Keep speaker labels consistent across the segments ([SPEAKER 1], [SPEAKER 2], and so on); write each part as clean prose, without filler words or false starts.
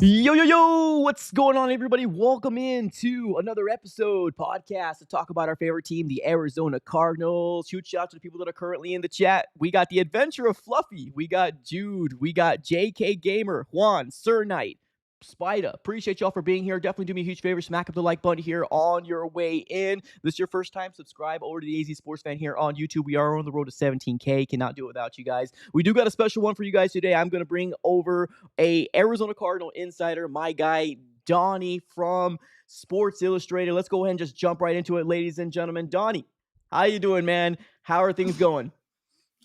[SPEAKER 1] Yo, yo, yo, what's going on, everybody? Welcome in to another episode podcast to talk about our favorite team, the Arizona Cardinals. Huge shout out to the people that are currently in the chat. We got the adventure of Fluffy. We got Jude. We got JK Gamer, Juan, Sir Knight, Spider. Appreciate y'all for being here. Definitely do me a huge favor. Smack up the like button here on your way in. If this is your first time, subscribe over to the AZ Sports Fan here on YouTube. We are on the road to 17K. Cannot do it without you guys. We do got a special one for you guys today. I'm going to bring over a Arizona Cardinal insider, my guy, Donnie from Sports Illustrated. Let's go ahead and just jump right into it, ladies and gentlemen. Donnie, how you doing, man? How are things going?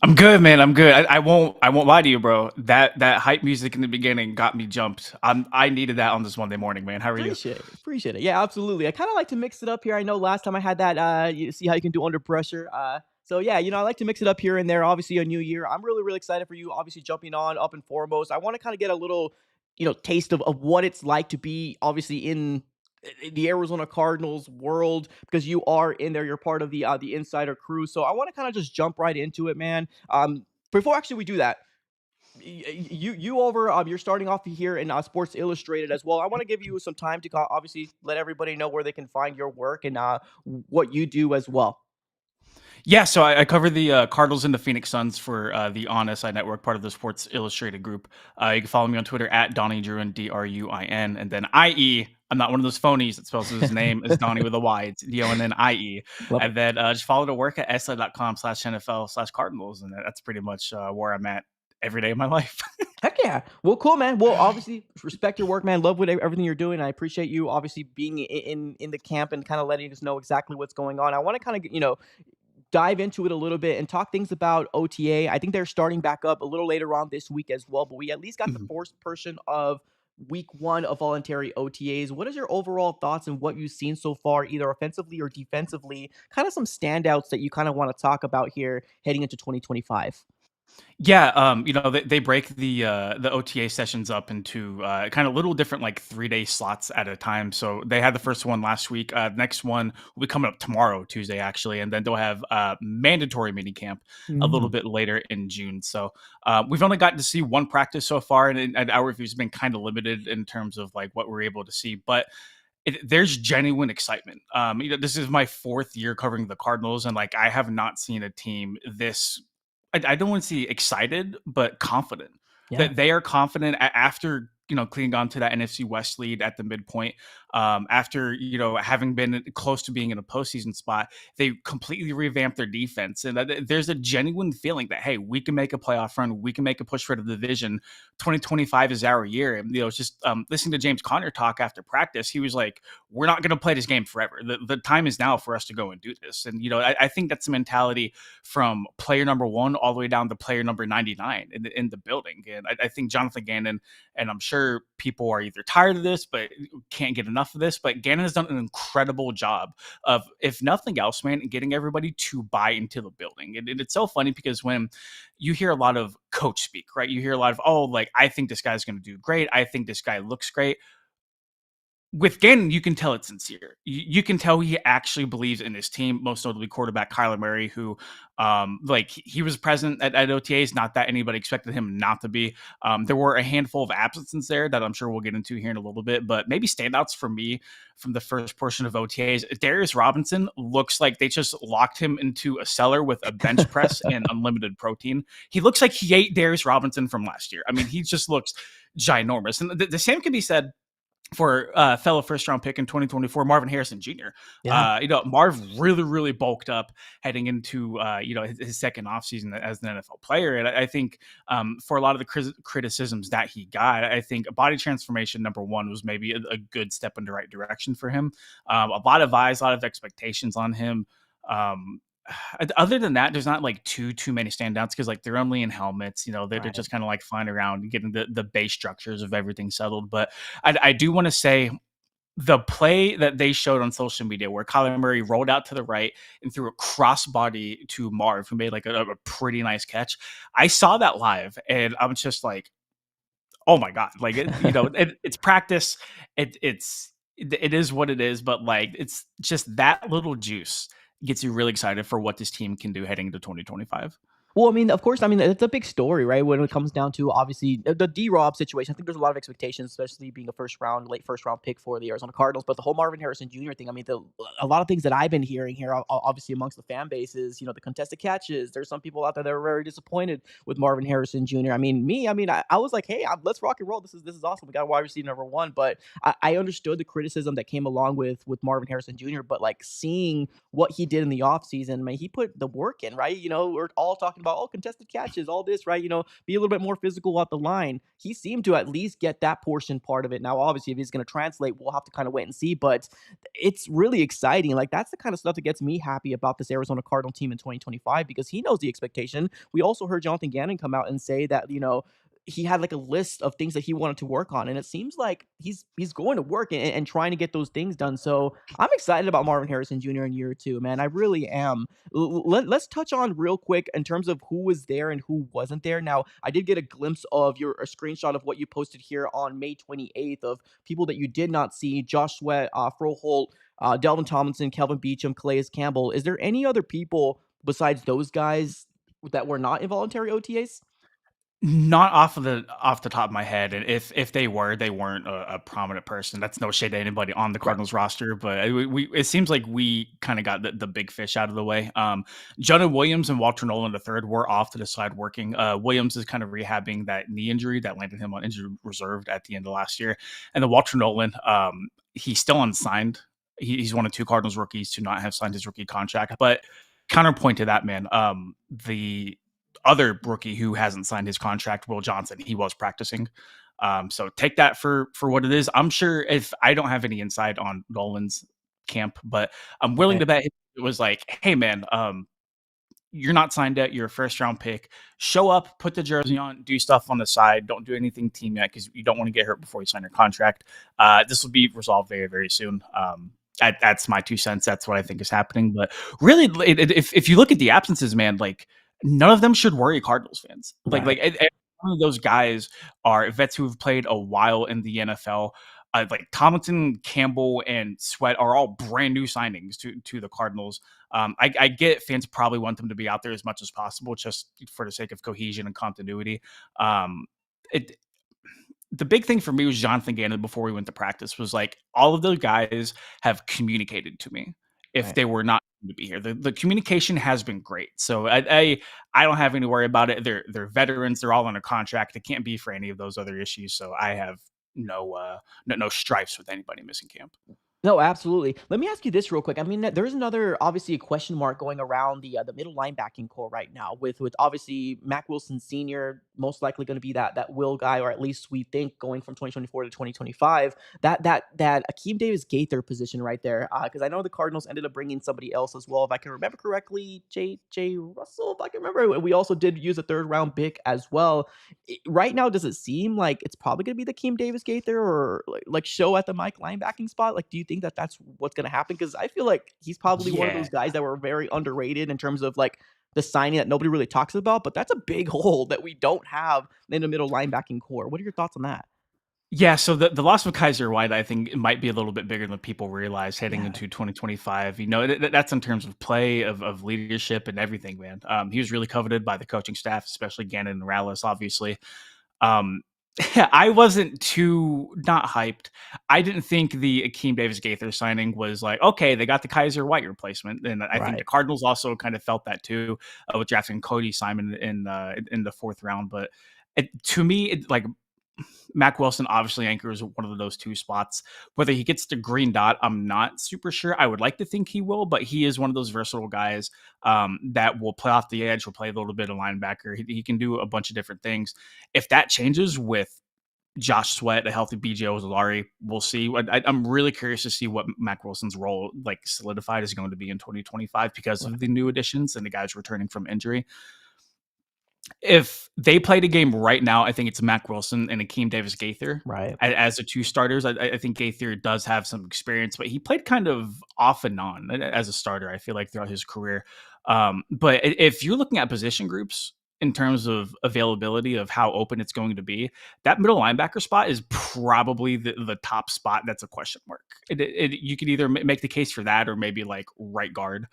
[SPEAKER 2] I'm good, man. I'm good. I won't lie to you, bro. That hype music in the beginning got me jumped. I needed that on this Monday morning, man. How are you?
[SPEAKER 1] Appreciate it. Yeah, absolutely. I kind of like to mix it up here. I know last time I had that, you see how you can do under pressure. So yeah, I like to mix it up here and there. Obviously, a new year. I'm really, really excited for you. Obviously, jumping on up and foremost. I want to kind of get a little, taste of what it's like to be obviously in the Arizona Cardinals world, because you are in there. You're part of the insider crew. So I want to kind of just jump right into it, man. Before actually we do that, you over you're starting off here in Sports Illustrated as well. I want to give you some time to obviously let everybody know where they can find your work and what you do as well.
[SPEAKER 2] Yeah, so I cover the Cardinals and the Phoenix Suns for the On SI Network, part of the Sports Illustrated group. You can follow me on Twitter at Donnie Druin, Druin, and then IE. I'm not one of those phonies that spells his name as Donnie with a Y. It's DONNIE.
[SPEAKER 1] Love
[SPEAKER 2] And then just follow the work at sli.com/NFL/Cardinals. And that's pretty much where I'm at every day of my life.
[SPEAKER 1] Heck yeah. Well, cool, man. Well, obviously, respect your work, man. Love everything you're doing. I appreciate you obviously being in the camp and kind of letting us know exactly what's going on. I want to kind of, dive into it a little bit and talk things about OTA. I think they're starting back up a little later on this week as well, but we at least got the first portion of week one of voluntary OTAs. What is your overall thoughts and what you've seen so far, either offensively or defensively? Kind of some standouts that you kind of want to talk about here heading into 2025.
[SPEAKER 2] Yeah, they break the OTA sessions up into kind of little different like 3-day slots at a time. So they had the first one last week. Next one will be coming up tomorrow, Tuesday actually, and then they'll have mandatory mini camp a little bit later in June. So we've only gotten to see one practice so far, and our review's been kind of limited in terms of like what we're able to see, but. There's genuine excitement. This is my fourth year covering the Cardinals, and like I have not seen a team this I don't want to say excited, but confident
[SPEAKER 1] Yeah.
[SPEAKER 2] that they are confident after clinging on to that NFC West lead at the midpoint. After having been close to being in a postseason spot, they completely revamped their defense, and there's a genuine feeling that hey, we can make a playoff run, we can make a push for the division. 2025 is our year, and it's just listening to James Conner talk after practice. He was like, "We're not going to play this game forever. The time is now for us to go and do this." And I think that's the mentality from player number 1 all the way down to player number 99 in the building. And I think Jonathan Gannon, and I'm sure people are either tired of this but can't get enough of this, but Gannon has done an incredible job of, if nothing else, man, getting everybody to buy into the building. And it's so funny because when you hear a lot of coach speak, right, you hear a lot of, oh, like, I think this guy's going to do great, I think this guy looks great. With Gannon, you can tell it's sincere. You can tell he actually believes in his team, most notably quarterback Kyler Murray, who he was present at OTAs, not that anybody expected him not to be. There were a handful of absences there that I'm sure we'll get into here in a little bit, but maybe standouts for me from the first portion of OTAs. Darius Robinson looks like they just locked him into a cellar with a bench press and unlimited protein. He looks like he ate Darius Robinson from last year. I mean, he just looks ginormous. And the same can be said for fellow first-round pick in 2024, Marvin Harrison Jr.
[SPEAKER 1] Yeah.
[SPEAKER 2] Marv really, really bulked up heading into his second offseason as an NFL player, and I think for a lot of the criticisms that he got, I think a body transformation number 1 was maybe a good step in the right direction for him. A lot of eyes, a lot of expectations on him. Other than that, there's not like too many standouts because like they're only in helmets, they're
[SPEAKER 1] Right.
[SPEAKER 2] just kind of like flying around and getting the base structures of everything settled. But I do want to say the play that they showed on social media where Kyler Murray rolled out to the right and threw a crossbody to Marv, who made like a pretty nice catch. I saw that live and I'm just like, oh my God, like, it's practice. It is what it is, but like, it's just that little juice gets you really excited for what this team can do heading into 2025.
[SPEAKER 1] Well, I mean, of course, I mean, it's a big story, right? When it comes down to obviously the D-Rob situation, I think there's a lot of expectations, especially being a late first round pick for the Arizona Cardinals. But the whole Marvin Harrison Jr. thing, I mean, a lot of things that I've been hearing here, obviously amongst the fan bases, the contested catches. There's some people out there that are very disappointed with Marvin Harrison Jr. I mean, I was like, hey, let's rock and roll. This is awesome. We got a wide receiver number one. But I understood the criticism that came along with Marvin Harrison Jr. But like seeing what he did in the offseason, I mean, he put the work in, right? We're all talking about, oh, contested catches, all this, right? Be a little bit more physical at the line. He seemed to at least get that portion part of it. Now, obviously, if he's going to translate, we'll have to kind of wait and see, but it's really exciting. Like, that's the kind of stuff that gets me happy about this Arizona Cardinal team in 2025 because he knows the expectation. We also heard Jonathan Gannon come out and say that, he had like a list of things that he wanted to work on, and it seems like he's going to work and trying to get those things done. So I'm excited about Marvin Harrison Jr. in year two, man. I really am. Let's touch on real quick in terms of who was there and who wasn't there. Now, I did get a glimpse of a screenshot of what you posted here on May 28th of people that you did not see: Josh Sweat, Froholt, Delvin Tomlinson, Kelvin Beachum, Calais Campbell. Is there any other people besides those guys that were not involuntary OTAs?
[SPEAKER 2] Not off the top of my head, and if they were, they weren't a prominent person. That's no shade to anybody on the
[SPEAKER 1] Right.
[SPEAKER 2] Cardinals roster, but it seems like we kind of got the big fish out of the way. Jonah Williams and Walter Nolan III were off to the side working. Williams is kind of rehabbing that knee injury that landed him on injured reserve at the end of last year, and then Walter Nolan, he's still unsigned. He's one of two Cardinals rookies to not have signed his rookie contract, but counterpoint to that, man, the other rookie who hasn't signed his contract, Will Johnson, he was practicing. So take that for what it is. I'm sure if I don't have any insight on Nolan's camp, but I'm willing
[SPEAKER 1] Right.
[SPEAKER 2] to bet it was like, hey man, you're not signed yet. You're a first round pick. Show up, put the jersey on, do stuff on the side. Don't do anything team yet because you don't want to get hurt before you sign your contract. This will be resolved very, very soon. That's my 2 cents. That's what I think is happening. But really, if you look at the absences, man, like none of them should worry Cardinals fans.
[SPEAKER 1] Right.
[SPEAKER 2] One of those guys are vets who have played a while in the NFL. Like Tomlinson, Campbell, and Sweat are all brand new signings to the Cardinals. I get fans probably want them to be out there as much as possible, just for the sake of cohesion and continuity. It The big thing for me was Jonathan Gannon before we went to practice was like all of those guys have communicated to me if
[SPEAKER 1] Right.
[SPEAKER 2] they were not going to be here. The communication has been great, so I don't have any worry about it. They're veterans. They're all under contract. It can't be for any of those other issues. So I have no stripes with anybody missing camp.
[SPEAKER 1] No, absolutely. Let me ask you this real quick. I mean, there's another obviously a question mark going around the middle linebacking core right now with obviously Mac Wilson Sr. most likely going to be that will guy, or at least we think going from 2024 to 2025. That Akeem Davis Gaither position right there, because I know the Cardinals ended up bringing somebody else as well, if I can remember correctly, J Russell, if I can remember. We also did use a third round pick as well. Right now, does it seem like it's probably going to be the Keem Davis Gaither or like show at the Mike linebacking spot? Like, do you think that that's what's going to happen? Because I feel like he's probably one of
[SPEAKER 2] Yeah,
[SPEAKER 1] those guys that were very underrated in terms of like the signing that nobody really talks about, but that's a big hole that we don't have in the middle linebacking core. What are your thoughts on that?
[SPEAKER 2] Yeah, so the loss of Kaiser White, I think, it might be a little bit bigger than people realize heading
[SPEAKER 1] Yeah,
[SPEAKER 2] into 2025. That's in terms of play, of leadership, and everything, man. He was really coveted by the coaching staff, especially Gannon and Rallis, obviously. Um, I wasn't too not hyped. I didn't think the Akeem Davis Gaither signing was like, okay, they got the Kaiser White replacement, and I think the
[SPEAKER 1] right.
[SPEAKER 2] Cardinals also kind of felt that too with drafting Cody Simon in the fourth round. But to me, like Mac Wilson obviously anchors one of those two spots. Whether he gets the green dot, I'm not super sure. I would like to think he will, but he is one of those versatile guys that will play off the edge, will play a little bit of linebacker. He can do a bunch of different things. If that changes with Josh Sweat, a healthy BJ Ozolari, we'll see. I'm really curious to see what Mac Wilson's role, like solidified, is going to be in 2025 because of the new additions and the guys returning from injury. If they played a game right now, I think it's Mac Wilson and Akeem Davis Gaither
[SPEAKER 1] Right.
[SPEAKER 2] as the two starters. I think Gaither does have some experience, but he played kind of off and on as a starter, I feel like, throughout his career. But if you're looking at position groups in terms of availability of how open it's going to be, that middle linebacker spot is probably the top spot that's a question mark. You could either make the case for that or maybe like right guard.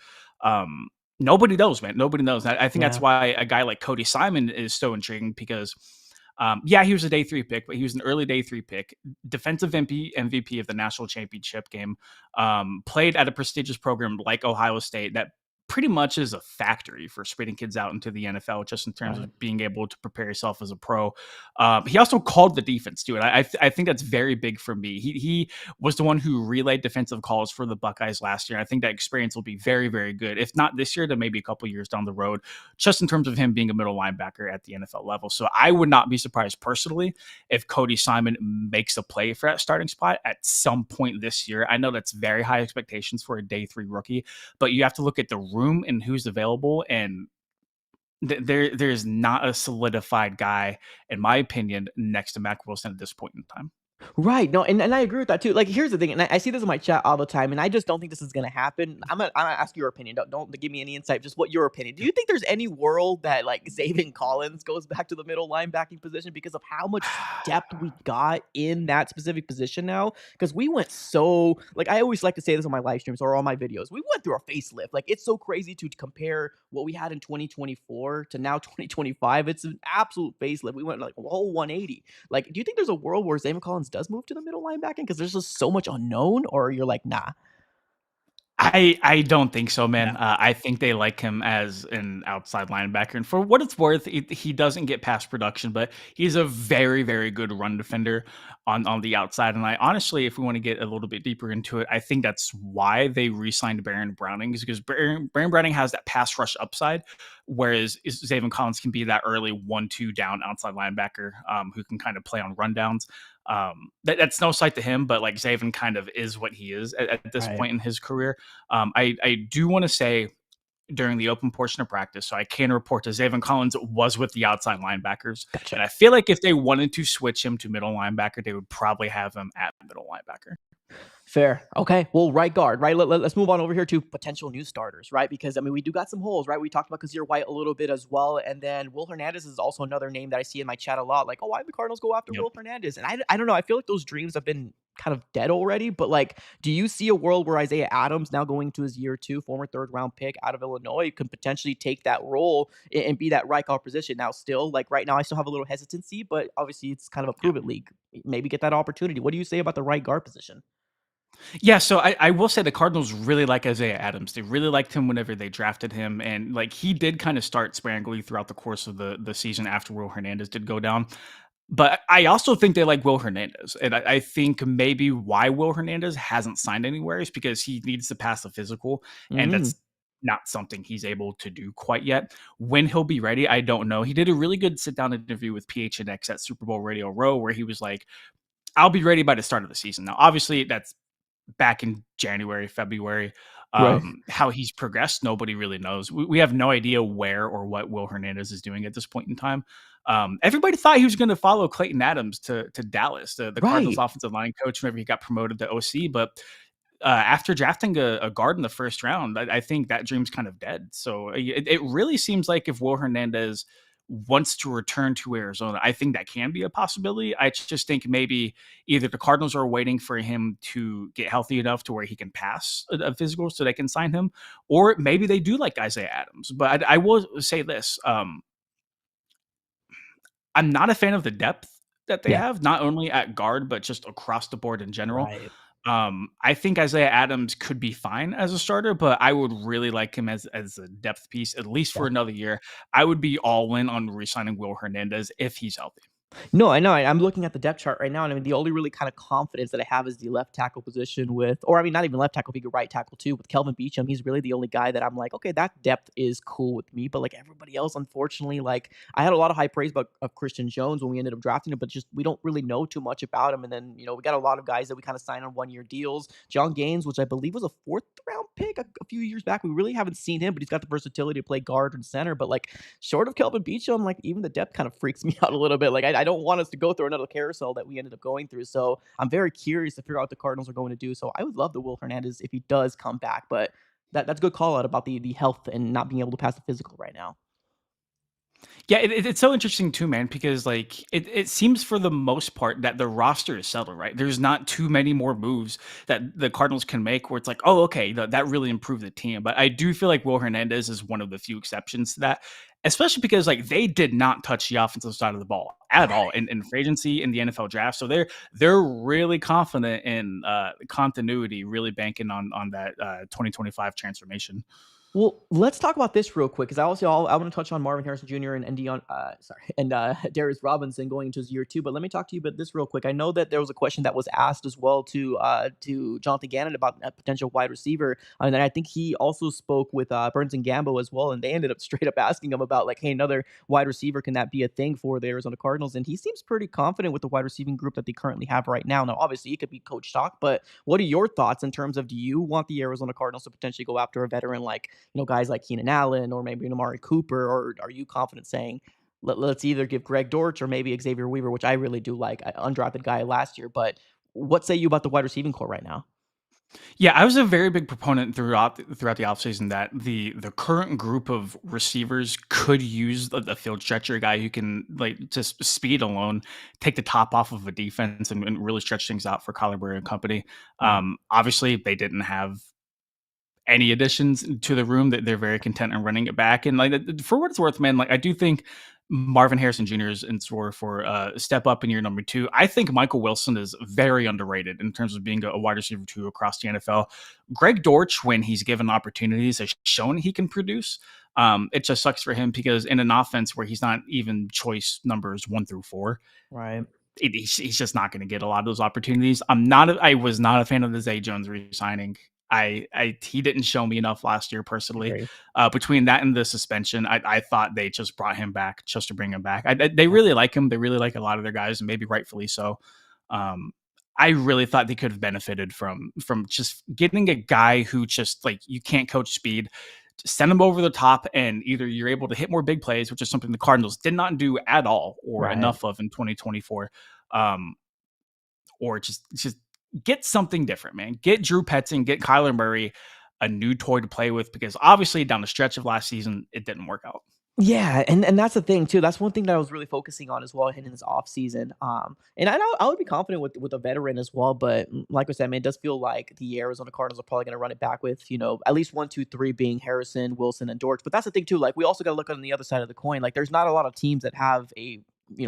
[SPEAKER 2] Nobody knows, man. Nobody knows. I think that's
[SPEAKER 1] Yeah.
[SPEAKER 2] why a guy like Cody Simon is so intriguing because, yeah, he was a day three pick, but he was an early day three pick, defensive MVP of the national championship game, played at a prestigious program like Ohio State that pretty much is a factory for spitting kids out into the NFL, just in terms
[SPEAKER 1] Right.
[SPEAKER 2] of being able to prepare yourself as a pro. He also called the defense too, and I think that's very big for me. He was the one who relayed defensive calls for the Buckeyes last year. I think that experience will be very, very good. If not this year, then maybe a couple years down the road, just in terms of him being a middle linebacker at the NFL level. So I would not be surprised personally if Cody Simon makes a play for that starting spot at some point this year. I know that's very high expectations for a day three rookie, but you have to look at the room and who's available. And there's not a solidified guy, in my opinion, next to Mac Wilson at this point in time.
[SPEAKER 1] Right. No, and I agree with that too. Like, here's the thing, and I see this in my chat all the time, and I just don't think this is gonna happen. I'm gonna ask your opinion. Don't give me any insight. Just what your opinion. Do you think there's any world that like Zaven Collins goes back to the middle linebacking position because of how much depth we got in that specific position now? Because we went so like I always like to say this on my live streams or all my videos. We went through a facelift. Like it's so crazy to compare what we had in 2024 to now 2025. It's an absolute facelift. We went like a whole 180. Like, do you think there's a world where Zaven Collins does move to the middle linebacking because there's just so much unknown, or you're like, nah?
[SPEAKER 2] I don't think so,
[SPEAKER 1] Yeah.
[SPEAKER 2] man. I think they like him as an outside linebacker, and for what it's worth, he doesn't get pass production, but he's a very, very good run defender on the outside. And I honestly, if we want to get a little bit deeper into it, I think that's why they re-signed Baron Browning, is because Baron Browning has that pass rush upside, whereas Zaven Collins can be that early 1-2 down outside linebacker who can kind of play on rundowns. That's no slight to him, but like Zaven kind of is what he is at this
[SPEAKER 1] Right.
[SPEAKER 2] point in his career. I do want to say during the open portion of practice, so I can report to Zaven Collins was with the outside linebackers,
[SPEAKER 1] Gotcha.
[SPEAKER 2] and I feel like if they wanted to switch him to middle linebacker, they would probably have him at middle linebacker.
[SPEAKER 1] Fair. Okay. Well, right guard, right? Let's move on over here to potential new starters, right? Because I mean, we do got some holes, right? We talked about Kazir White a little bit as well, and then Will Hernandez is also another name that I see in my chat a lot. Like, oh, why did the Cardinals go after
[SPEAKER 2] Yep.
[SPEAKER 1] Will Hernandez? And I don't know. I feel like those dreams have been kind of dead already. But like, do you see a world where Isaiah Adams, now going to his year two, former third round pick out of Illinois, could potentially take that role and be that right guard position? Now, still, like right now, I still have a little hesitancy, but obviously, it's kind of a
[SPEAKER 2] Yeah.
[SPEAKER 1] prove it league. Maybe get that opportunity. What do you say about the right guard position?
[SPEAKER 2] Yeah, so I will say the Cardinals really like Isaiah Adams. They really liked him whenever they drafted him, and like he did kind of start sparingly throughout the course of the season after Will Hernandez did go down. But I also think they like Will Hernandez, and I think maybe why Will Hernandez hasn't signed anywhere is because he needs to pass the physical, and
[SPEAKER 1] Mm,
[SPEAKER 2] that's not something he's able to do quite yet. When he'll be ready, I don't know. He did a really good sit down interview with PHNX at Super Bowl Radio Row, where he was like, "I'll be ready by the start of the season." Now, obviously, that's back in January, February.
[SPEAKER 1] right.
[SPEAKER 2] How he's progressed, nobody really knows. We have no idea where or what Will Hernandez is doing at this point in time. Everybody thought he was going to follow Clayton Adams to Dallas, the Cardinals
[SPEAKER 1] Right.
[SPEAKER 2] offensive line coach, whenever he got promoted to OC. But after drafting a guard in the first round, I think that dream's kind of dead. So it really seems like if Will Hernandez wants to return to Arizona, I think that can be a possibility. I just think maybe either the Cardinals are waiting for him to get healthy enough to where he can pass a physical so they can sign him, or maybe they do like Isaiah Adams. But I will say this: I'm not a fan of the depth that they
[SPEAKER 1] Yeah.
[SPEAKER 2] have, not only at guard but just across the board in general.
[SPEAKER 1] Right.
[SPEAKER 2] I think Isaiah Adams could be fine as a starter, but I would really like him as a depth piece, at least for
[SPEAKER 1] Yeah.
[SPEAKER 2] another year. I would be all in on re-signing Will Hernandez if he's healthy.
[SPEAKER 1] No, I know. I'm looking at the depth chart right now, and I mean, the only really kind of confidence that I have is the left tackle position with, or I mean, not even left tackle, if you could right tackle too, with Kelvin Beachum. He's really the only guy that I'm like, okay, that depth is cool with me. But like everybody else, unfortunately, like I had a lot of high praise about of Christian Jones when we ended up drafting him, but just we don't really know too much about him. And then we got a lot of guys that we kind of signed on 1 year deals. John Gaines, which I believe was a fourth round pick a few years back. We really haven't seen him, but he's got the versatility to play guard and center. But like short of Kelvin Beachum, like even the depth kind of freaks me out a little bit. Like I don't want us to go through another carousel that we ended up going through. So I'm very curious to figure out what the Cardinals are going to do. So I would love the Will Hernandez if he does come back, but that's a good call out about the health and not being able to pass the physical right now.
[SPEAKER 2] Yeah, it's so interesting too, man, because like it seems for the most part that the roster is settled, right? There's not too many more moves that the Cardinals can make where it's like, oh, okay, that really improved the team. But I do feel like Will Hernandez is one of the few exceptions to that, especially because like they did not touch the offensive side of the ball at all in free agency in the NFL draft. So they're really confident in continuity, really banking on that 2025 transformation.
[SPEAKER 1] Well, let's talk about this real quick because I want to touch on Marvin Harrison Jr. and Dion, sorry, and Darius Robinson going into his year two. But let me talk to you about this real quick. I know that there was a question that was asked as well to Jonathan Gannon about a potential wide receiver, and then I think he also spoke with Burns and Gambo as well, and they ended up straight up asking him about like, hey, another wide receiver, can that be a thing for the Arizona Cardinals? And he seems pretty confident with the wide receiving group that they currently have right now. Now, obviously, it could be coach talk, but what are your thoughts in terms of, do you want the Arizona Cardinals to potentially go after a veteran like, guys like Keenan Allen or maybe an Amari Cooper, or are you confident saying, let's either give Greg Dortch or maybe Xavier Weaver, which I really do like, an undrafted guy last year, but what say you about the wide receiving core right now?
[SPEAKER 2] Yeah, I was a very big proponent throughout the offseason that the current group of receivers could use the field stretcher, guy who can like just speed alone take the top off of a defense and really stretch things out for Kyler Murray and company.
[SPEAKER 1] Right.
[SPEAKER 2] Obviously, they didn't have any additions to the room, that they're very content in running it back. And like for what it's worth, man, like I do think Marvin Harrison Jr. is in store for a step up in year number two. I think Michael Wilson is very underrated in terms of being a wide receiver two across the NFL. Greg Dortch, when he's given opportunities, has shown he can produce. It just sucks for him because in an offense where he's not even choice numbers 1 through 4,
[SPEAKER 1] Right.
[SPEAKER 2] he's just not going to get a lot of those opportunities. I was not a fan of the Zay Jones re-signing. He didn't show me enough last year personally.
[SPEAKER 1] Agree.
[SPEAKER 2] Between that and the suspension, I thought they just brought him back just to bring him back. They really like him. They really like a lot of their guys, and maybe rightfully so. Um, I really thought they could have benefited from just getting a guy who just like, you can't coach speed. Send him over the top, and either you're able to hit more big plays, which is something the Cardinals did not do at all or
[SPEAKER 1] Right.
[SPEAKER 2] enough of in 2024, um, or just get something different, man. Get Drew Petzing, get Kyler Murray a new toy to play with, because obviously down the stretch of last season it didn't work out.
[SPEAKER 1] Yeah, and that's the thing too. That's one thing that I was really focusing on as well in this offseason. And I know I would be confident with a veteran as well, but like I said, man, it does feel like the Arizona Cardinals are probably going to run it back with, at least one, two, three being Harrison, Wilson, and Dortch. But that's the thing too. Like, we also got to look on the other side of the coin. Like, there's not a lot of teams that have a,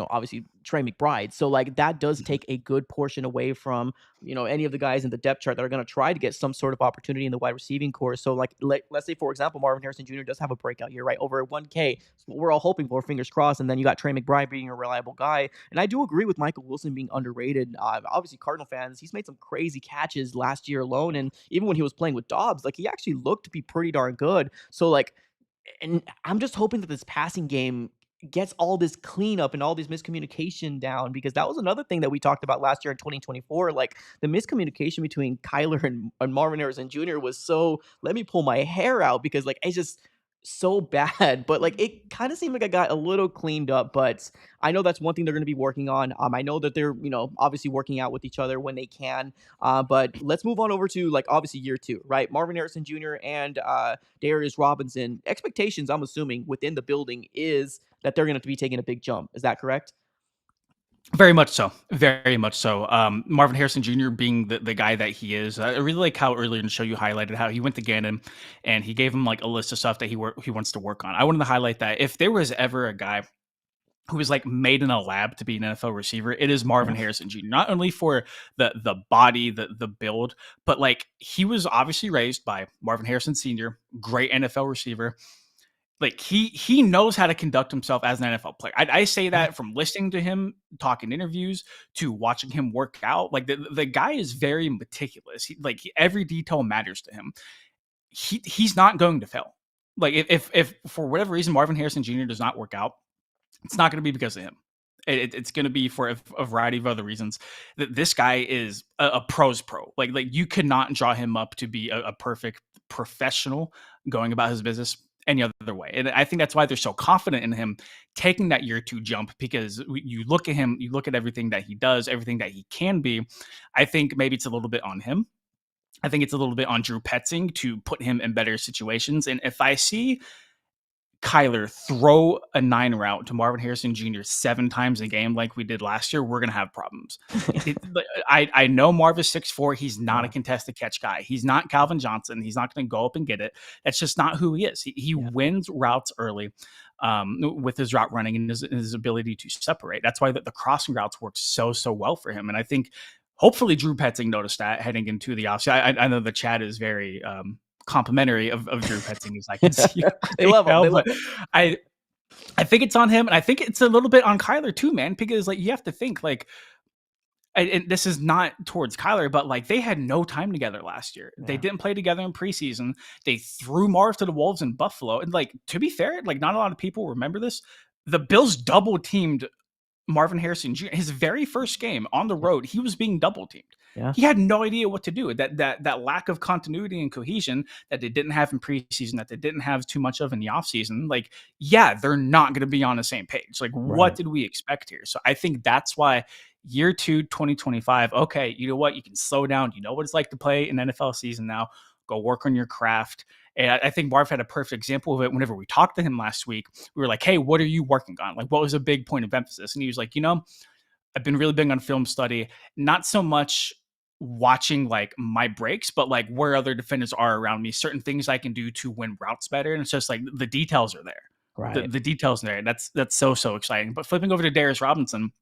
[SPEAKER 1] obviously Trey McBride. So like that does
[SPEAKER 2] Mhm.
[SPEAKER 1] take a good portion away from, any of the guys in the depth chart that are going to try to get some sort of opportunity in the wide receiving core. So like, let's say for example, Marvin Harrison Jr. does have a breakout year, right? Over 1K. It's what we're all hoping for, fingers crossed. And then you got Trey McBride being a reliable guy. And I do agree with Michael Wilson being underrated. Obviously, Cardinal fans, he's made some crazy catches last year alone. And even when he was playing with Dobbs, like he actually looked to be pretty darn good. So like, and I'm just hoping that this passing game gets all this cleanup and all this miscommunication down, because that was another thing that we talked about last year in 2024. Like, the miscommunication between Kyler and Marvin Harrison Jr. was so, let me pull my hair out, because like it's just so bad. But like it kind of seemed like I got a little cleaned up. But I know that's one thing they're going to be working on. I know that they're, obviously working out with each other when they can. But let's move on over to like obviously year two, right? Marvin Harrison Jr. and Darius Robinson. Expectations, I'm assuming, within the building is that they're going to be taking a big jump. Is that correct?
[SPEAKER 2] Very much so. Very much so. Marvin Harrison Jr. being the guy that he is. I really like how earlier in the show you highlighted how he went to Gannon and he gave him like a list of stuff that he wants to work on. I wanted to highlight that if there was ever a guy who was like made in a lab to be an NFL receiver, it is Marvin
[SPEAKER 1] Yeah.
[SPEAKER 2] Harrison Jr. Not only for the body, the build, but like he was obviously raised by Marvin Harrison Sr., great NFL receiver. Like he knows how to conduct himself as an NFL player. I say
[SPEAKER 1] Yeah.
[SPEAKER 2] that from listening to him talk in interviews to watching him work out. Like the guy is very meticulous. Every detail matters to him. He's not going to fail. Like if for whatever reason Marvin Harrison Jr. does not work out, it's not going to be because of him. It's going to be for a variety of other reasons. That this guy is a pro's pro. Like you could not draw him up to be a perfect professional going about his business any other way. And I think that's why they're so confident in him taking that year two jump, because you look at him, you look at everything that he does, everything that he can be. I think maybe it's a little bit on him. I think it's a little bit on Drew Petzing to put him in better situations. And if I see Kyler throw a 9 route to Marvin Harrison Jr. 7 times a game like we did last year, we're gonna have problems. I know Marvin's 6'4". He's not a
[SPEAKER 1] Yeah.
[SPEAKER 2] contested catch guy. He's not Calvin Johnson. He's not gonna go up and get it. That's just not who he is. He
[SPEAKER 1] Yeah.
[SPEAKER 2] wins routes early with his route running and his ability to separate. That's why the crossing routes work so well for him. And I think hopefully Drew Petzing noticed that heading into the offseason. I know the chat is very complimentary of Drew Petzing, as I can see
[SPEAKER 1] They
[SPEAKER 2] right
[SPEAKER 1] love him.
[SPEAKER 2] now,
[SPEAKER 1] They
[SPEAKER 2] but
[SPEAKER 1] love him.
[SPEAKER 2] I think it's on him, and I think it's a little bit on Kyler too, man, because like you have to think like, and this is not towards Kyler, but like they had no time together last year. They
[SPEAKER 1] Yeah.
[SPEAKER 2] didn't play together in preseason. They threw Marv to the Wolves in Buffalo, and like to be fair, like not a lot of people remember this. The Bills double teamed Marvin Harrison Jr. His very first game on the road, he was being double teamed.
[SPEAKER 1] Yeah.
[SPEAKER 2] He had no idea what to do. That lack of continuity and cohesion that they didn't have in preseason, that they didn't have too much of in the offseason. Like, yeah, they're not going to be on the same page. Like, what
[SPEAKER 1] Right.
[SPEAKER 2] did we expect here? So I think that's why year 2, 2025, okay, you know what? You can slow down. You know what it's like to play an NFL season now. Go work on your craft. And I think Marv had a perfect example of it whenever we talked to him last week. We were like, hey, what are you working on? Like, what was a big point of emphasis? And he was like, I've been really big on film study, not so much watching like my breaks, but like where other defenders are around me, certain things I can do to win routes better. And it's just like the details are there.
[SPEAKER 1] Right.
[SPEAKER 2] The details are there. That's so exciting. But flipping over to Darius Robinson,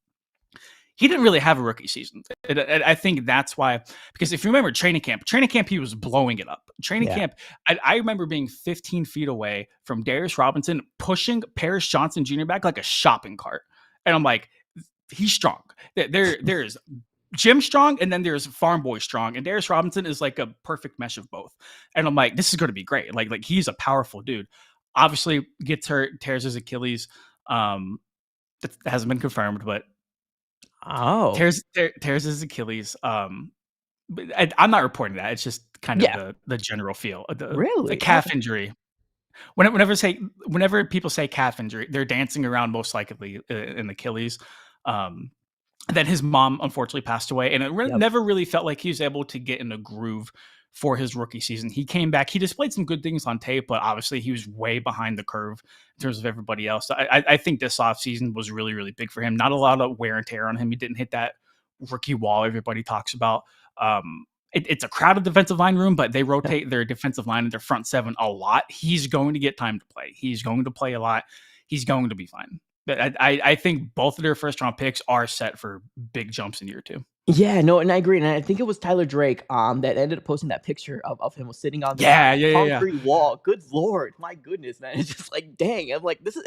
[SPEAKER 2] he didn't really have a rookie season. I think that's why, because if you remember training camp, he was blowing it up. Training
[SPEAKER 1] Yeah.
[SPEAKER 2] camp, I remember being 15 feet away from Darius Robinson, pushing Paris Johnson Jr. back like a shopping cart. And I'm like, he's strong. There's Jim strong, and then there's Farm Boy strong. And Darius Robinson is like a perfect mesh of both. And I'm like, this is going to be great. Like he's a powerful dude. Obviously gets hurt, tears his Achilles. That hasn't been confirmed, but
[SPEAKER 1] Oh.
[SPEAKER 2] tears his Achilles. But I'm not reporting that. It's just kind of
[SPEAKER 1] Yeah.
[SPEAKER 2] the general feel. The
[SPEAKER 1] Really?
[SPEAKER 2] calf
[SPEAKER 1] Okay.
[SPEAKER 2] injury. Whenever people say calf injury, they're dancing around most likely in Achilles. Then his mom unfortunately passed away, and it
[SPEAKER 1] Yep.
[SPEAKER 2] never really felt like he was able to get in a groove for his rookie season. He came back, he displayed some good things on tape, but obviously he was way behind the curve in terms of everybody else. I think this offseason was really big for him. Not a lot of wear and tear on him. He didn't hit that rookie wall everybody talks about. It's a crowded defensive line room, but they rotate their defensive line and their front seven a lot. He's going to get time to play. He's going to play a lot. He's going to be fine. But I think both of their first round picks are set for big jumps in year 2.
[SPEAKER 1] Yeah, no, and I agree, and I think it was Tyler Drake, that ended up posting that picture of him sitting on that
[SPEAKER 2] Yeah.
[SPEAKER 1] concrete wall. Good lord, my goodness, man! It's just like, dang, I'm like, this is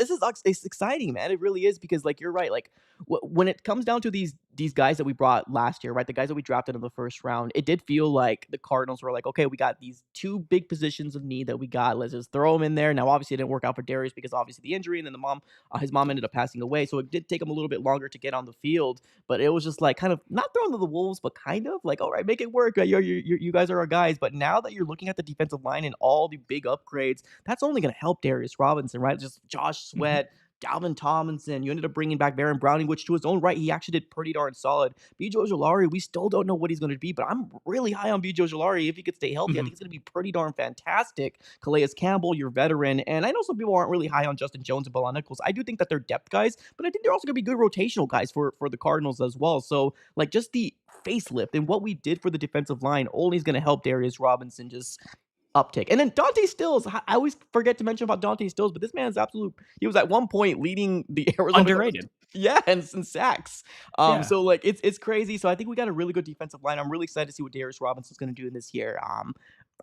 [SPEAKER 1] it's exciting, man. It really is because, like, you're right. Like, when it comes down to these guys that we brought last year, right? The guys that we drafted in the first round, it did feel like the Cardinals were like, okay, we got these two big positions of need that we got. Let's just throw them in there. Now, obviously, it didn't work out for Darius because obviously the injury, and then his mom ended up passing away, so it did take him a little bit longer to get on the field. But it was just like kind of not thrown to the wolves, but kind of like, all right, make it work. You guys are our guys. But now that you're looking at the defensive line and all the big upgrades, that's only going to help Darius Robinson, right? Just Josh
[SPEAKER 2] Mhm.
[SPEAKER 1] Sweat, Dalvin Tomlinson. You ended up bringing back Baron Browning, which to his own right, he actually did pretty darn solid. Bijo Ojolari, we still don't know what he's going to be, but I'm really high on Bijo Ojolari. If he could stay healthy, I
[SPEAKER 2] Mhm.
[SPEAKER 1] think it's going to be pretty darn fantastic. Calais Campbell, your veteran. And I know some people aren't really high on Justin Jones and Bilal Nichols. I do think that they're depth guys, but I think they're also going to be good rotational guys for the Cardinals as well. So, like, just the facelift and what we did for the defensive line only is going to help Darius Robinson just uptick. And then Dante Stills, I always forget to mention about Dante Stills, but this man's absolute. He was at one point leading the Arizona Cardinals.
[SPEAKER 2] Underrated.
[SPEAKER 1] Yeah, and sacks.
[SPEAKER 2] Yeah.
[SPEAKER 1] So like it's crazy. So I think we got a really good defensive line. I'm really excited to see what Darius Robinson's going to do in this year.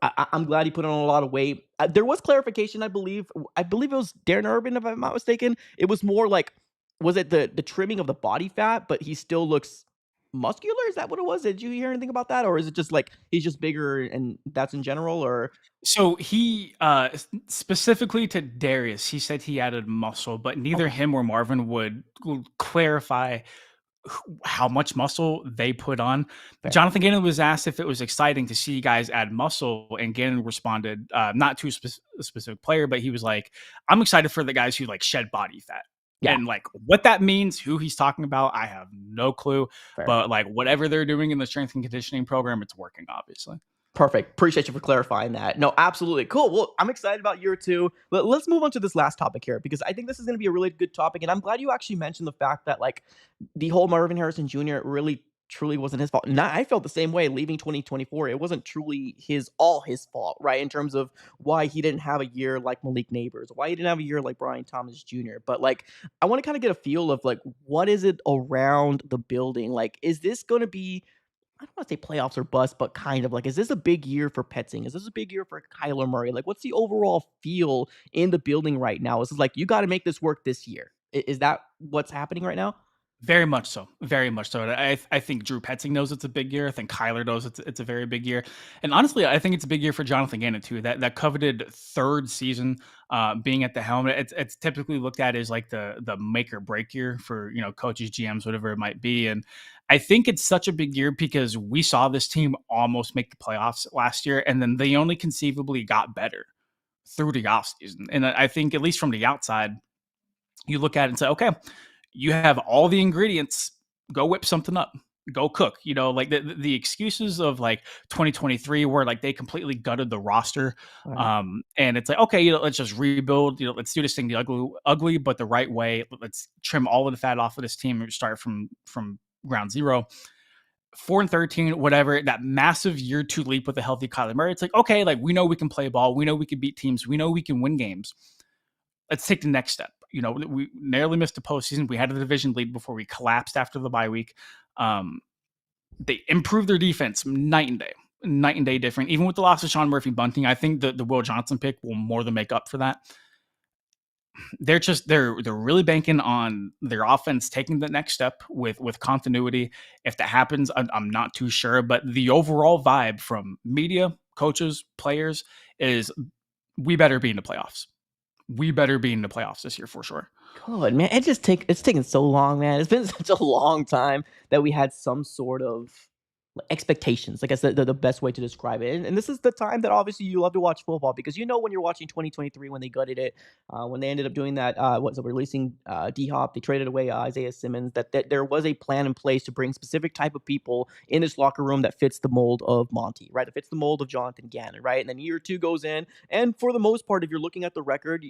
[SPEAKER 1] I'm glad he put on a lot of weight. There was clarification, I believe. I believe it was Darren Urban, if I'm not mistaken. It was more like, was it the trimming of the body fat, but he still looks muscular? Is that what it was? Did you hear anything about that, or is it just like he's just bigger and that's in general? Or
[SPEAKER 2] So he specifically to Darius, he said he added muscle, but neither
[SPEAKER 1] okay,
[SPEAKER 2] him or Marvin would clarify how much muscle they put on.
[SPEAKER 1] fair,
[SPEAKER 2] Jonathan Gannon was asked if it was exciting to see guys add muscle, and Gannon responded, not to a specific player, but he was like, "I'm excited for the guys who like shed body fat."
[SPEAKER 1] yeah,
[SPEAKER 2] And like what that means, who he's talking about, I have no clue.
[SPEAKER 1] fair.
[SPEAKER 2] But like whatever they're doing in the strength and conditioning program, it's working, obviously.
[SPEAKER 1] Perfect. Appreciate you for clarifying that. No, absolutely. Cool. Well, I'm excited about year two. Let's move on to this last topic here because I think this is going to be a really good topic. And I'm glad you actually mentioned the fact that, like, the whole Marvin Harrison Jr. really truly wasn't his fault. Not, I felt the same way leaving 2024. It wasn't truly all his fault, right? In terms of why he didn't have a year like Malik Neighbors, why he didn't have a year like Brian Thomas Jr. But, like, I want to kind of get a feel of, like, what is it around the building? Like, is this going to be, I don't want to say playoffs or bust, but kind of like, is this a big year for Petzing? Is this a big year for Kyler Murray? Like, what's the overall feel in the building right now? Is it like, you got to make this work this year? Is that what's happening right now?
[SPEAKER 2] Very much so. Very much so. I think Drew Petzing knows it's a big year. I think Kyler knows it's a very big year. And honestly, I think it's a big year for Jonathan Gannon too. That coveted third season being at the helm. It's typically looked at as like the make or break year for, coaches, GMs, whatever it might be. And I think it's such a big year because we saw this team almost make the playoffs last year, and then they only conceivably got better through the offseason. And I think, at least from the outside, you look at it and say, okay, you have all the ingredients, go whip something up, go cook. Like the excuses of like 2023 where like they completely gutted the roster.
[SPEAKER 1] Right.
[SPEAKER 2] And it's like, okay, let's just rebuild, let's do this thing the ugly, but the right way. Let's trim all of the fat off of this team and start from ground zero. 4-13, whatever, that massive year two leap with a healthy Kyler Murray. It's like, okay, like we know we can play ball. We know we can beat teams. We know we can win games. Let's take the next step. We narrowly missed the postseason. We had a division lead before we collapsed after the bye week. They improved their defense night and day different. Even with the loss of Sean Murphy Bunting, I think the Will Johnson pick will more than make up for that. They're really banking on their offense taking the next step with continuity. If that happens, I'm not too sure, but the overall vibe from media, coaches, players is we better be in the playoffs. We better be in the playoffs this year for sure.
[SPEAKER 1] Good, man. It's taken so long, man. It's been such a long time that we had some sort of expectations. Like I said, the best way to describe it. And this is the time that obviously you love to watch football because when you're watching 2023 when they gutted it, when they ended up doing that, releasing D Hop, they traded away Isaiah Simmons. That there was a plan in place to bring specific type of people in this locker room that fits the mold of Monty, right? That fits the mold of Jonathan Gannon, right? And then year two goes in, and for the most part, if you're looking at the record,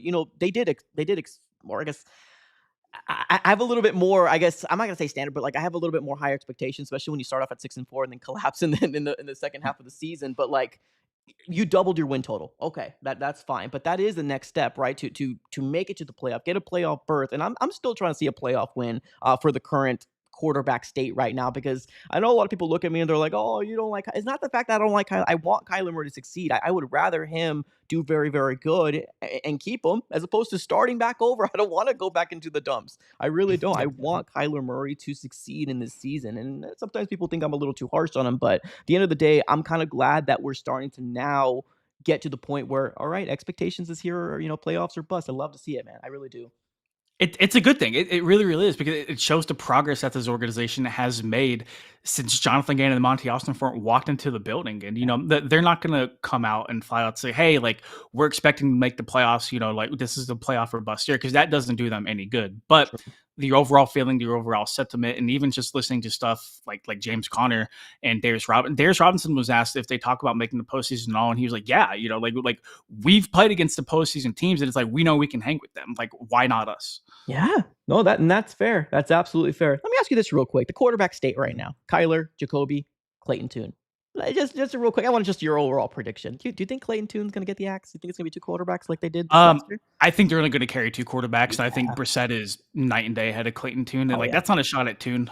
[SPEAKER 1] or I guess I have a little bit more, I guess I'm not gonna say standard, but like I have a little bit more higher expectations, especially when you start off at 6-4 and then collapse in the second half of the season. But like you doubled your win total. Okay, that's fine. But that is the next step, right? To make it to the playoff, get a playoff berth. And I'm still trying to see a playoff win for the current quarterback state right now because I know a lot of people look at me and they're like, "Oh, you don't like." It's not the fact that I don't like Kyler. I want Kyler Murray to succeed. I would rather him do very, very good and keep him as opposed to starting back over. I don't want to go back into the dumps. I really don't. I
[SPEAKER 2] Yep.
[SPEAKER 1] want Kyler Murray to succeed in this season. And sometimes people think I'm a little too harsh on him, but at the end of the day, I'm kind of glad that we're starting to now get to the point where, all right, expectations is here, or playoffs or bust. I love to see it, man. I really do.
[SPEAKER 2] It's a good thing. It really, really is because it shows the progress that this organization has made since Jonathan Gannon and Monty Austin walked into the building. And, they're not going to come out and flat out say, hey, like, we're expecting to make the playoffs, like this is the playoff or bust year, because that doesn't do them any good. But
[SPEAKER 1] True.
[SPEAKER 2] the overall feeling, the overall sentiment, and even just listening to stuff like James Conner and Darius Robinson. Darius Robinson was asked if they talk about making the postseason and all, and he was like, yeah, like we've played against the postseason teams, and it's like we know we can hang with them. Like, why not us?
[SPEAKER 1] Yeah. No, that's fair. That's absolutely fair. Let me ask you this real quick. The quarterback state right now: Kyler, Jacoby, Clayton Tune. Just a real quick. I want just your overall prediction. Do you think Clayton Tune's going to get the axe? Do you think it's going to be two quarterbacks like they did
[SPEAKER 2] Um,
[SPEAKER 1] last year?
[SPEAKER 2] I think they're only going to carry two quarterbacks. And I think
[SPEAKER 1] Yeah.
[SPEAKER 2] Brissett is night and day ahead of Clayton Tune. And
[SPEAKER 1] Oh
[SPEAKER 2] like,
[SPEAKER 1] yeah.
[SPEAKER 2] that's not a shot at Tune.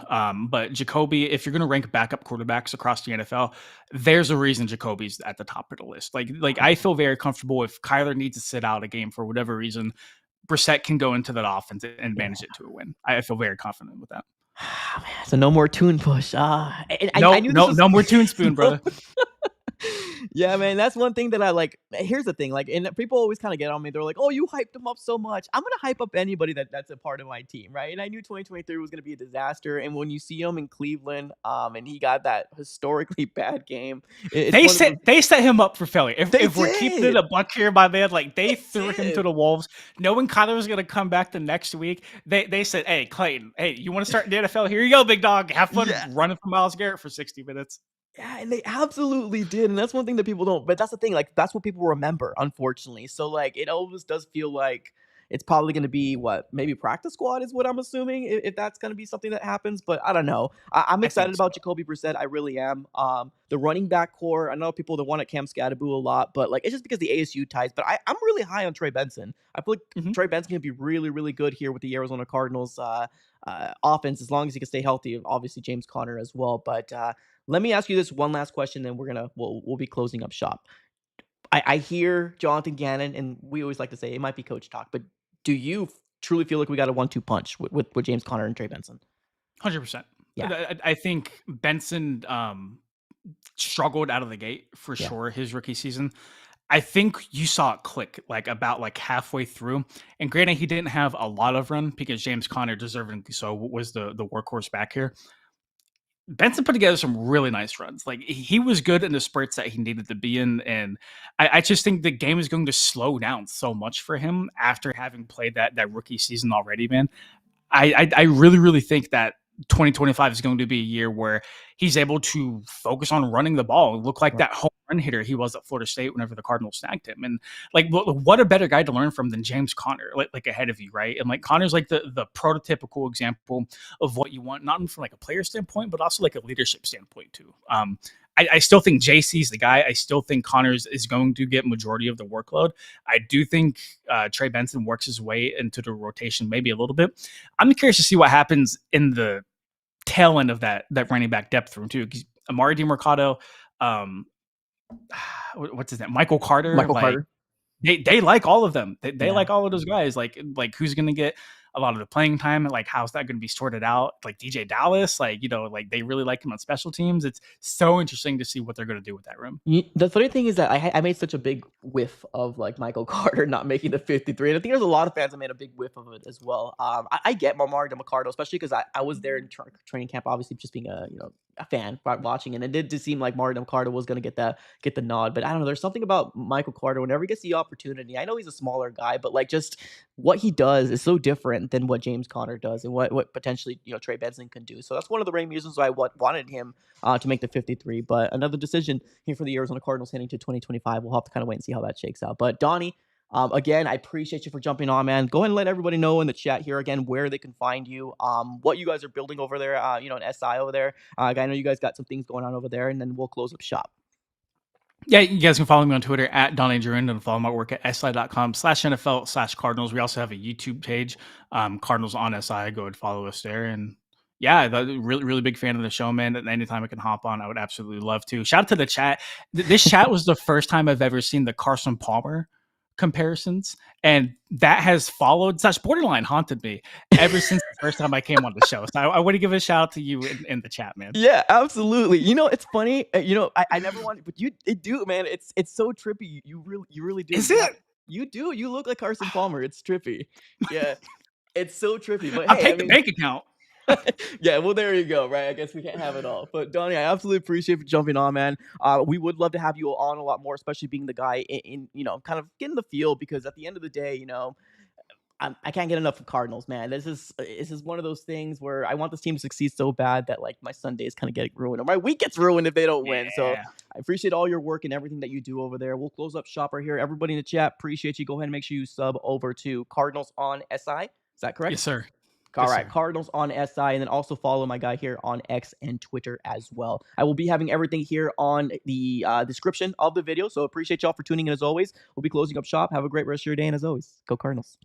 [SPEAKER 2] But Jacoby, if you're going to rank backup quarterbacks across the NFL, there's a reason Jacoby's at the top of the list. Like I feel very comfortable if Kyler needs to sit out a game for whatever reason, Brissett can go into that offense and
[SPEAKER 1] Yeah.
[SPEAKER 2] manage it to a win. I feel very confident with that.
[SPEAKER 1] Man, so no more Tune push. I
[SPEAKER 2] No,
[SPEAKER 1] knew this
[SPEAKER 2] no,
[SPEAKER 1] was
[SPEAKER 2] no more Tune spoon, brother.
[SPEAKER 1] Yeah, man, that's one thing that I like. Here's the thing, like, and people always kind of get on me. They're like, "Oh, you hyped him up so much." I'm gonna hype up anybody that's a part of my team, right? And I knew 2023 was gonna be a disaster. And when you see him in Cleveland, and he got that historically bad game, it's
[SPEAKER 2] They
[SPEAKER 1] one of
[SPEAKER 2] set
[SPEAKER 1] those.
[SPEAKER 2] they set him up for failure. If
[SPEAKER 1] They
[SPEAKER 2] if we're keeping it
[SPEAKER 1] did.
[SPEAKER 2] a buck here, my man, like they
[SPEAKER 1] They
[SPEAKER 2] threw him to
[SPEAKER 1] did.
[SPEAKER 2] the wolves, knowing Kyler was gonna come back the next week. They said, "Hey, Clayton, hey, you want to start in the NFL? Here you go, big dog. Have fun
[SPEAKER 1] Yeah.
[SPEAKER 2] running for Miles Garrett for 60 minutes."
[SPEAKER 1] Yeah, and they absolutely did, and that's one thing that people don't but that's the thing, like, that's what people remember, unfortunately, so, like, it always does feel like it's probably gonna be what, maybe practice squad is what I'm assuming if that's gonna be something that happens, but I don't know. I'm
[SPEAKER 2] I
[SPEAKER 1] excited
[SPEAKER 2] think so.
[SPEAKER 1] about Jacoby Brissett, I really am. The running back core, I know people that wanted Cam Scatterboo a lot, but, like, it's just because the ASU ties, but I'm really high on Trey Benson. I feel like
[SPEAKER 2] Mhm.
[SPEAKER 1] Trey Benson can be really, really good here with the Arizona Cardinals, offense as long as he can stay healthy, obviously James Conner as well, but, let me ask you this one last question, then we'll be closing up shop. I hear Jonathan Gannon, and we always like to say it might be coach talk, but do you truly feel like we got a 1-2 punch with James Conner and Trey Benson?
[SPEAKER 2] 100%.
[SPEAKER 1] Yeah,
[SPEAKER 2] I think Benson struggled out of the gate for
[SPEAKER 1] yeah,
[SPEAKER 2] sure his rookie season. I think you saw it click like about like halfway through. And granted, he didn't have a lot of run because James Conner, deservedly so, was the workhorse back here. Benson put together some really nice runs. Like he was good in the spurts that he needed to be in, and I just think the game is going to slow down so much for him after having played that rookie season already. Man, I really really think that 2025 is going to be a year where he's able to focus on running the ball and look like
[SPEAKER 1] right,
[SPEAKER 2] that home run hitter he was at Florida State whenever the Cardinals snagged him. And like, what a better guy to learn from than James Conner, like ahead of you, right? And like Conner's like the prototypical example of what you want, not from like a player standpoint, but also like a leadership standpoint too. I still think JC's the guy. I still think Connors is going to get majority of the workload. I do think Trey Benson works his way into the rotation maybe a little bit. I'm curious to see what happens in the tail end of that running back depth room too. Because Amari DiMercado, um, what's his name, Michael Carter,
[SPEAKER 1] Michael
[SPEAKER 2] like
[SPEAKER 1] Carter.
[SPEAKER 2] they like all of them. They
[SPEAKER 1] Yeah.
[SPEAKER 2] like all of those guys. Like who's going to get a lot of the playing time? Like how's that going to be sorted out? Like DJ Dallas, like like they really like him on special teams. It's so interesting to see what they're going to do with that room.
[SPEAKER 1] The funny thing is that I made such a big whiff of like Michael Carter not making the 53, and I think there's a lot of fans that made a big whiff of it as well. I get Marmar DeMarcado, especially because I was there in training camp, obviously just being a fan watching, and it did just seem like Mario DeMarcado was going to get the nod. But I don't know, there's something about Michael Carter whenever he gets the opportunity. I know he's a smaller guy, but like just what he does is so different than what James Conner does, and what potentially Trey Benson can do. So that's one of the main reasons why I wanted him to make the 53. But another decision here for the Arizona Cardinals heading to 2025. We'll have to kind of wait and see how that shakes out. But Donnie, again, I appreciate you for jumping on, man. Go ahead and let everybody know in the chat here again where they can find you, what you guys are building over there, in SI over there. I know you guys got some things going on over there, and then we'll close up shop.
[SPEAKER 2] Yeah, you guys can follow me on Twitter at Donnie Druin and follow my work at si.com/NFL/Cardinals. We also have a YouTube page, Cardinals on SI. Go and follow us there. And yeah, really, really big fan of the show, man. And anytime I can hop on, I would absolutely love to. Shout out to the chat. This chat was the first time I've ever seen the Carson Palmer comparisons, and that has followed / borderline haunted me ever since the first time I came on the show. So I want to give a shout out to you in the chat, man.
[SPEAKER 1] Yeah, absolutely. It's funny. I never wanted, but it do, man. It's so trippy. You really do.
[SPEAKER 2] Is it?
[SPEAKER 1] You do. You look like Carson Palmer. It's trippy. Yeah, it's so trippy. But
[SPEAKER 2] I'll
[SPEAKER 1] hey, I
[SPEAKER 2] take the
[SPEAKER 1] mean,
[SPEAKER 2] bank account.
[SPEAKER 1] yeah, well, there you go, right? I guess we can't have it all. But Donnie, I absolutely appreciate you jumping on, man. We would love to have you on a lot more, especially being the guy in kind of getting the feel, because at the end of the day, I can't get enough of Cardinals, man. This is one of those things where I want this team to succeed so bad that like my Sundays kind of get ruined, or my week gets ruined if they don't win. So
[SPEAKER 2] Yeah.
[SPEAKER 1] I appreciate all your work and everything that you do over there. We'll close up shop right here. Everybody in the chat, appreciate you. Go ahead and make sure you sub over to Cardinals on SI. Is that correct?
[SPEAKER 2] Yes, sir.
[SPEAKER 1] All
[SPEAKER 2] Yes,
[SPEAKER 1] right,
[SPEAKER 2] sir.
[SPEAKER 1] Cardinals on SI, and then also follow my guy here on X and Twitter as well. I will be having everything here on the description of the video, so appreciate y'all for tuning in as always. We'll be closing up shop. Have a great rest of your day, and as always, go Cardinals.